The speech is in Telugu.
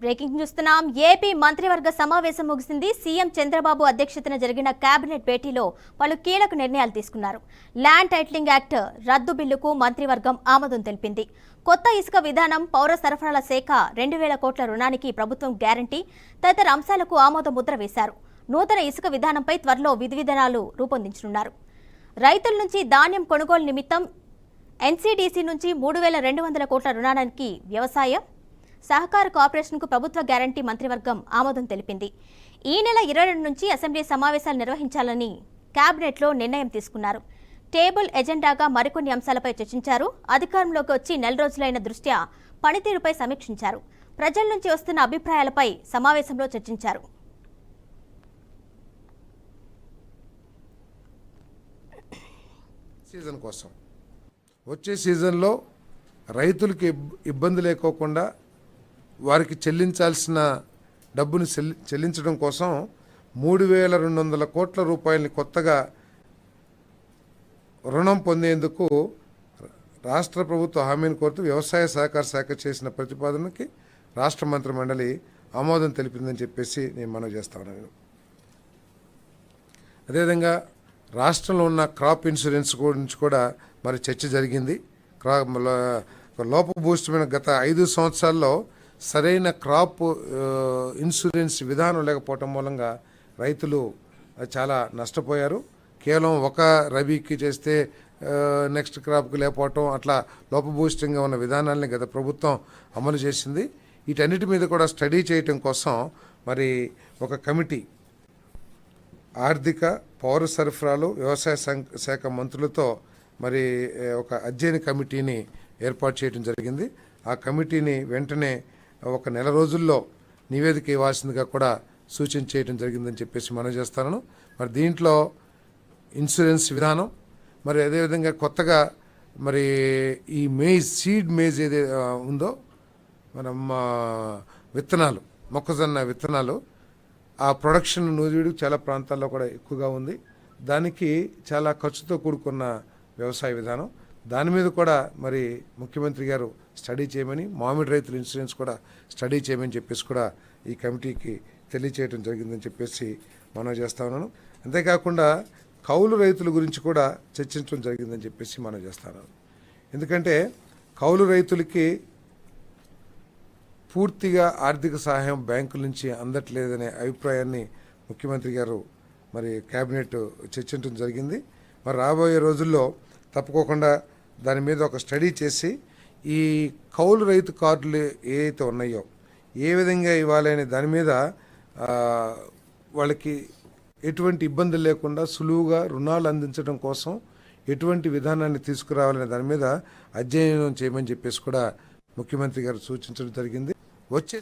బ్రేకింగ్ చూస్తున్నాం. ఏపీ మంత్రివర్గ సమావేశం ముగిసింది. సీఎం చంద్రబాబు అధ్యక్షతన జరిగిన కేబినెట్ భేటీలో పలు కీలక నిర్ణయాలు తీసుకున్నారు. ల్యాండ్ టైటిలింగ్ యాక్ట్ రద్దు బిల్లుకు మంత్రివర్గం ఆమోదం తెలిపింది. కొత్త ఇసుక విధానం, పౌర సరఫరాల శాఖ 2000 కోట్ల రుణానికి ప్రభుత్వం గ్యారంటీ తదితర అంశాలకు ఆమోద ముద్ర వేశారు. నూతన ఇసుక విధానంపై త్వరలో విధివిధానాలు రూపొందించనున్నారు. రైతుల నుంచి ధాన్యం కొనుగోలు నిమిత్తం ఎన్సీడీసీ నుంచి 3200 కోట్ల రుణానికి వ్యవసాయ సహకార కార్పొరేషన్కు ప్రభుత్వ గ్యారంటీ మంత్రివర్గం ఆమోదం తెలిపింది. ఈ నెల 22 నుంచి అసెంబ్లీ సమావేశాలు నిర్వహించాలని కేబినెట్లో నిర్ణయం తీసుకున్నారు. టేబుల్ ఎజెండాగా మరికొన్ని అంశాలపై చర్చించారు. అధికారంలోకి వచ్చి నెల రోజులైన దృష్ట్యా పనితీరుపై సమీక్షించారు. ప్రజల నుంచి వస్తున్న అభిప్రాయాలపై సమావేశంలో చర్చించారు. సీజన్ కోసం వచ్చే సీజన్లో రైతులకి ఇబ్బంది లేకోకుండా వారికి చెల్లించాల్సిన డబ్బును చెల్లించడం కోసం 3200 కోట్ల రూపాయలని కొత్తగా రుణం పొందేందుకు రాష్ట్ర ప్రభుత్వ హామీని కోరుతూ వ్యవసాయ సహకార శాఖ చేసిన ప్రతిపాదనకి రాష్ట్ర మంత్రి మండలి ఆమోదం తెలిపిందని చెప్పేసి నేను మనవి చేస్తా ఉన్నాను. అదేవిధంగా రాష్ట్రంలో ఉన్న క్రాప్ ఇన్సూరెన్స్ గురించి కూడా మరి చర్చ జరిగింది. లోపభూయిష్టమైన గత 5 సంవత్సరాల్లో సరైన క్రాప్ ఇన్సూరెన్స్ విధానం లేకపోవటం మూలంగా రైతులు చాలా నష్టపోయారు. కేవలం ఒక రబీకి చేస్తే నెక్స్ట్ క్రాప్కి లేకపోవటం, అట్లా లోపభూయిష్టంగా ఉన్న విధానాన్ని గత ప్రభుత్వం అమలు చేసింది. వీటన్నిటి మీద కూడా స్టడీ చేయటం కోసం మరి ఒక కమిటీ ఆర్థిక, పౌర సరఫరాలు, వ్యవసాయ శాఖ మంత్రులతో మరి ఒక అధ్యయన కమిటీని ఏర్పాటు చేయడం జరిగింది. ఆ కమిటీని వెంటనే ఒక నెల రోజుల్లో నివేదిక ఇవ్వాల్సిందిగా కూడా సూచన చేయడం జరిగిందని చెప్పేసి మనం చేస్తాను. మరి దీంట్లో ఇన్సూరెన్స్ విధానం, మరి అదేవిధంగా కొత్తగా మరి ఈ సీడ్ మేజ్ ఏదైతే ఉందో మనం విత్తనాలు, మొక్కజొన్న విత్తనాలు, ఆ ప్రొడక్షన్ నూజివీడు చాలా ప్రాంతాల్లో కూడా ఎక్కువగా ఉంది. దానికి చాలా ఖర్చుతో కూడుకున్న వ్యవసాయ విధానం, దాని మీద కూడా మరి ముఖ్యమంత్రి గారు స్టడీ చేయమని, మామిడి రైతుల ఇన్సూరెన్స్ కూడా స్టడీ చేయమని చెప్పేసి కూడా ఈ కమిటీకి తెలియచేయడం జరిగిందని చెప్పేసి మనం చేస్తా ఉన్నాను. అంతేకాకుండా కౌలు రైతుల గురించి కూడా చర్చించడం జరిగిందని చెప్పేసి మనం చేస్తాను. ఎందుకంటే కౌలు రైతులకి పూర్తిగా ఆర్థిక సహాయం బ్యాంకుల నుంచి అందట్లేదనే అభిప్రాయాన్ని ముఖ్యమంత్రి గారు మరి కేబినెట్ చర్చించడం జరిగింది. మరి రాబోయే రోజుల్లో తప్పకోకుండా దాని మీద ఒక స్టడీ చేసి ఈ కౌలు రైతు కార్డులు ఏవైతే ఉన్నాయో ఏ విధంగా ఇవ్వాలనే దాని మీద వాళ్ళకి ఎటువంటి ఇబ్బందులు లేకుండా సులువుగా రుణాలు అందించడం కోసం ఎటువంటి విధానాన్ని తీసుకురావాలనే దాని మీద అధ్యయనం చేయమని చెప్పేసి కూడా ముఖ్యమంత్రి గారు సూచించడం జరిగింది. వచ్చే